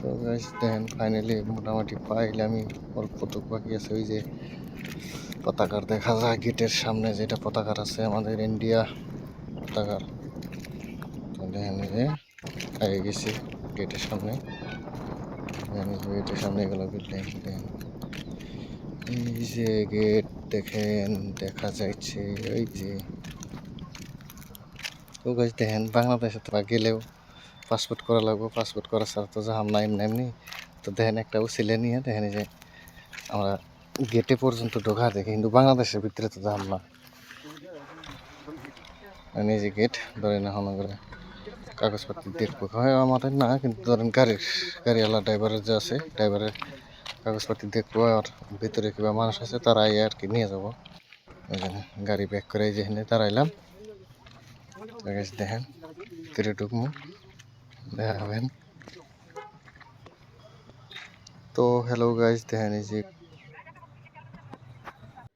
তো গাইস দেখেন ফাইনালি মোটামুটি পাইলে আমি অল্পটুক বাকি আছে। ওই যে পতাকার দেখা যায় গেটের সামনে, যেটা পতাকার আছে আমাদের ইন্ডিয়া পতাকার। তো দেখেন এই যে আগে গেছি গেটের সামনে, গেটের সামনে এগুলো বিল্ডিং দেখেন, এই যে গেট দেখেন দেখা যাচ্ছে ওই যে। তো গাইস দেখেন বাংলাদেশে তো গেলেও পাসপোর্ট করা লাগবে, পাসপোর্ট করা ছাড়া তো যাহাম না এমনি এমনি। তো দেখেন একটা উচিলে নিয়ে দেখেন যে আমরা গেটে পর্যন্ত ঢোকা দেখি, কিন্তু বাংলাদেশের ভিতরে তো যাহাম না। মানে এই যে গেট ধরেন এখন করে কাগজপত্র দেখবো হয় আমাদের না, কিন্তু ধরেন গাড়িওয়ালা ড্রাইভারের যে আছে ড্রাইভারের কাগজপত্র দেখবো, আর ভিতরে কিবা মানুষ আছে তারা আর কি নিয়ে যাবো। ওই জন্য গাড়ি ব্যাক করে যেখানে দাঁড়াইলাম। দেখেন ভিতরে ঢুকবো, দেখাবেন। তো হ্যালো গাইজ দেখেন এই যে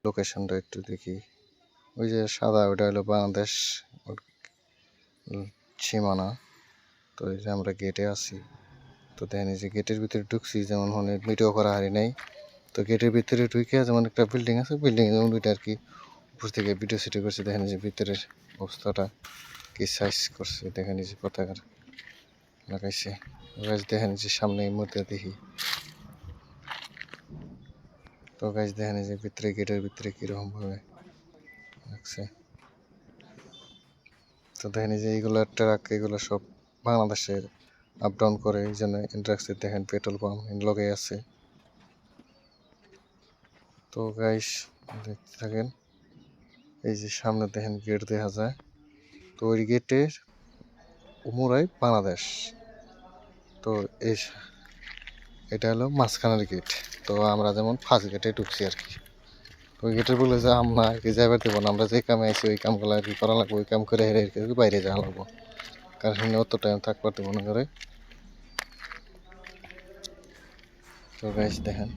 লোকেশনটা একটু দেখি। ওই যে সাদা ওটা হলো বাংলাদেশ সীমানা। তো এই যে আমরা গেটে আছি। তো দেখেন এই যে গেটের ভিতরে ঢুকছি, যেমন ভিডিও করা হারি নাই। তো গেটের ভিতরে ঢুকে যেমন একটা বিল্ডিং আছে, বিল্ডিং যেমন দুইটা আর কি উপর থেকে ভিডিও সিটি করছে। দেখেন যে ভিতরের অবস্থাটা কি সাইজ করছে, দেখেন এই যে পতাকার লাগাইছে। দেখেন যে সামনে এই মুহূর্তে দেখি। তো গাইজ দেখেন এই যে ভিতরে গেটের ভিতরে কিরকম ভাবে রাখছে। তো দেখেন এই যে এইগুলো ট্রাক, এগুলো সব বাংলাদেশের আপ ডাউন করে, এই জন্য ইন্টারাক্সে দেখেন পেট্রোল পাম্প লগে আছে। তো গাইস দেখতে থাকেন, এই যে সামনে দেখেন গেট দেখা যায়। তো ওই গেটের উমরাই বাংলাদেশ। তো এটা হলো মাঝখানের গেট। তো আমরা যেমন ফার্স্ট গেটে ঢুকছি আর কি। তো ওই গেটের বলে যে আমরা আর কি যাইবার দেবো না, আমরা যে কামে আইছি ওই কামগুলো আর কি করা লাগবো, ওই কাম করে হেরে বাইরে যাওয়া লাগবো, কারণ সেখানে অত টাইম থাকবার দেবো না করে। তো গাইস দেখেন